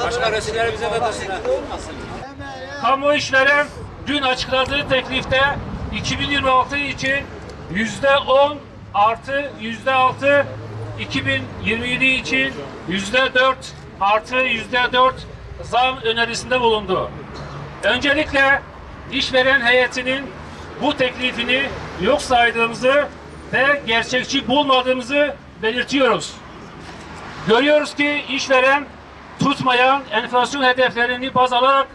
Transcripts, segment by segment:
Başka resimleri bize de taşısınlar. Kamu işveren dün açıkladığı teklifte 2026 için %10 artı %6, 2027 için %4 artı %4 zam önerisinde bulundu. Öncelikle işveren heyetinin bu teklifini yok saydığımızı ve gerçekçi bulmadığımızı belirtiyoruz. Görüyoruz ki işveren tutmayan enflasyon hedeflerini baz alarak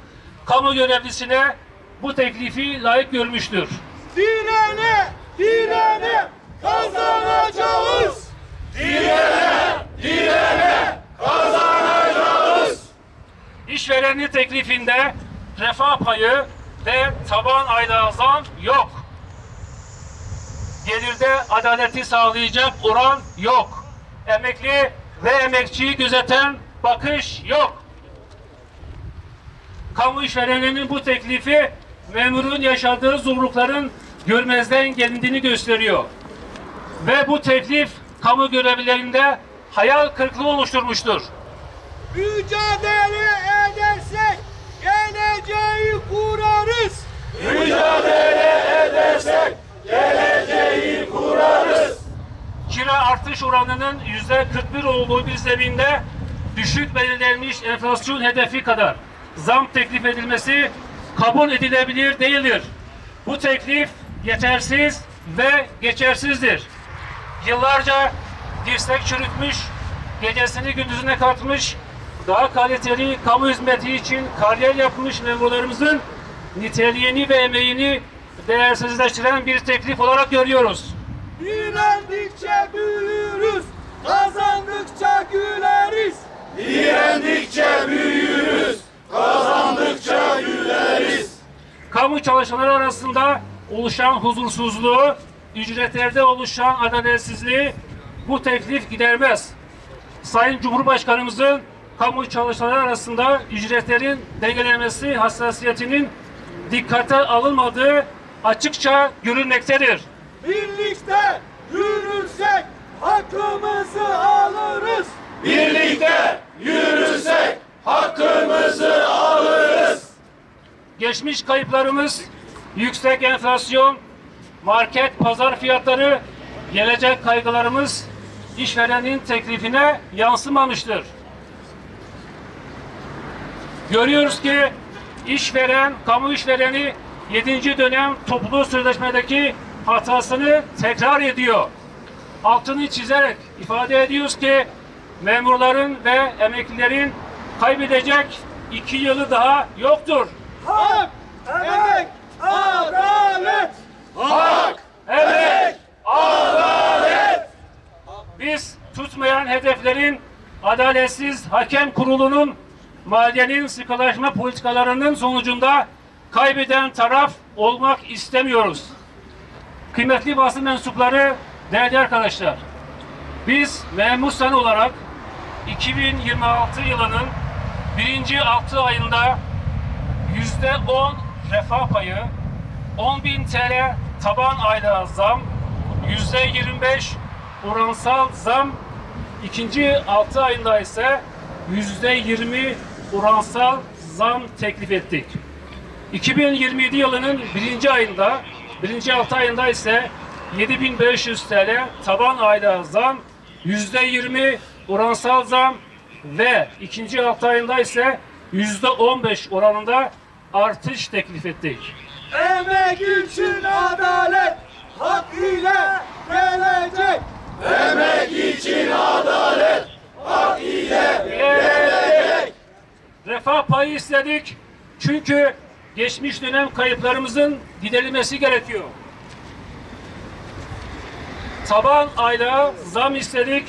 kamu görevlisine bu teklifi layık görmüştür. Direne, direne kazanacağız. Direne, direne kazanacağız. İşverenin teklifinde refah payı ve taban aylığa zam yok. Gelirde adaleti sağlayacak oran yok. Emekli ve emekçiyi gözeten bakış yok. Kamu işvereninin bu teklifi memurun yaşadığı zorlukların görmezden gelindiğini gösteriyor. Ve bu teklif kamu görevlilerinde hayal kırıklığı oluşturmuştur. Mücadele edersek geleceği kurarız. Mücadele edersek geleceği kurarız. Kira artış oranının %41 olduğu bir zeminde düşük belirlenmiş enflasyon hedefi kadar zam teklif edilmesi kabul edilebilir değildir. Bu teklif yetersiz ve geçersizdir. Yıllarca dirsek çürütmüş, gecesini gündüzüne katmış, daha kaliteli kamu hizmeti için kariyer yapmış memurlarımızın niteliğini ve emeğini değersizleştiren bir teklif olarak görüyoruz. Direndikçe büyürüz, kazandıkça güleriz. Direndikçe büyürüz, kazandıkça güleriz. Kamu çalışanları arasında oluşan huzursuzluğu, ücretlerde oluşan adaletsizliği bu teklif gidermez. Sayın Cumhurbaşkanımızın kamu çalışanları arasında ücretlerin dengelenmesi hassasiyetinin dikkate alınmadığı açıkça görülmektedir. Birlikte yürürsek hakkımızı alırız. Birlikte yürürsek hakkımızı alırız. Geçmiş kayıplarımız, yüksek enflasyon, market pazar fiyatları, gelecek kaygılarımız işverenin teklifine yansımamıştır. Görüyoruz ki işveren, kamu işvereni 7. dönem toplu sözleşmedeki hatasını tekrar ediyor. Altını çizerek ifade ediyoruz ki memurların ve emeklilerin kaybedecek 2 yılı daha yoktur. Hak, emek, adalet. Hak, Evet, adalet. biz tutmayan hedeflerin adaletsiz hakem kurulunun maliyenin sıkılaşma politikalarının sonucunda kaybeden taraf olmak istemiyoruz. Kıymetli basın mensupları, değerli arkadaşlar, biz memur sen olarak 2026 yılının 1. 6 ayında %10 refah payı, 10.000 TL taban aylığa zam, %25 oransal zam, 2. 6 ayında ise %20 oransal zam teklif ettik. 2027 yılının 1. ayında, 1. 6 ayında ise 7.500 TL taban aylığa zam, %20 oransal zam ve 2. 6 ayında ise %15 oranında artış teklif ettik. Emek için adalet, hak ile gelecek. Emek için adalet, hak ile gelecek. Refah payı istedik çünkü geçmiş dönem kayıplarımızın giderilmesi gerekiyor. Taban aylığa zam istedik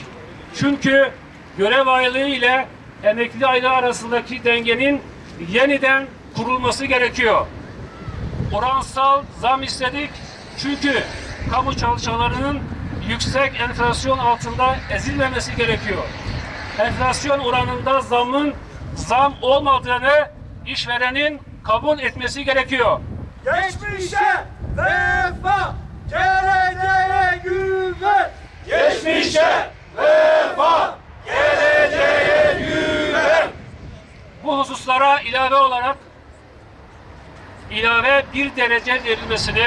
çünkü görev aylığı ile emekli aylığı arasındaki dengenin yeniden kurulması gerekiyor. Oransal zam istedik çünkü kamu çalışanlarının yüksek enflasyon altında ezilmemesi gerekiyor. Enflasyon oranında zam olmadığını işverenin kabul etmesi gerekiyor. Geçmişe vefa, geleceğe güven. Geçmişe vefa, geleceğe güven. Bunlara ilave bir derece verilmesini,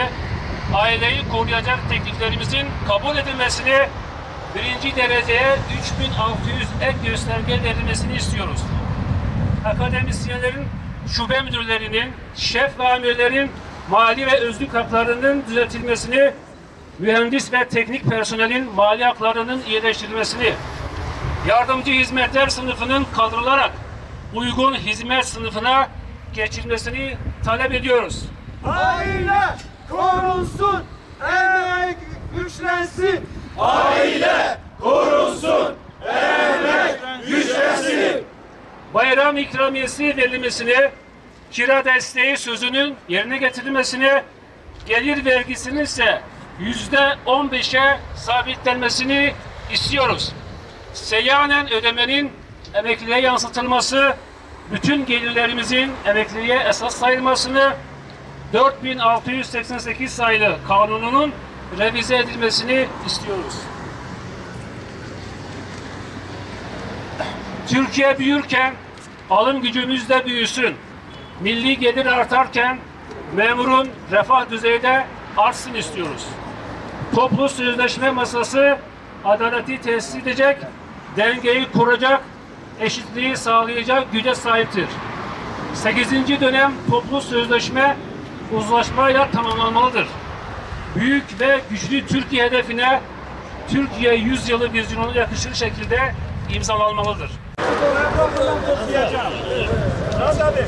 aileyi koruyacak tekliflerimizin kabul edilmesini, birinci dereceye 3600 ek gösterge verilmesini istiyoruz. Akademisyenlerin, şube müdürlerinin, şef ve amirlerin mali ve özlük haklarının düzeltilmesini, mühendis ve teknik personelin mali haklarının iyileştirilmesini, yardımcı hizmetler sınıfının kaldırılarak uygun hizmet sınıfına geçilmesini talep ediyoruz. Aile korunsun, emek güçlensin. Aile korunsun, emek güçlensin. Bayram ikramiyesi verilmesini, kira desteği sözünün yerine getirilmesini, gelir vergisinin ise %15'e sabitlenmesini istiyoruz. Seyyanen ödemenin emekliliğe yansıtılması, bütün gelirlerimizin emekliliğe esas sayılmasını, 4688 sayılı kanununun revize edilmesini istiyoruz. Türkiye büyürken alım gücümüz de büyüsün. Milli gelir artarken memurun refah düzeyi de artsın istiyoruz. Toplu sözleşme masası adaleti tesis edecek, dengeyi kuracak, eşitliği sağlayacak güce sahiptir. 8. dönem toplu sözleşme uzlaşmayla tamamlanmalıdır. Büyük ve güçlü Türkiye hedefine Türkiye 100 yılı vizyonuna yakışır şekilde imzalanmalıdır. Toplayacağım. Abi.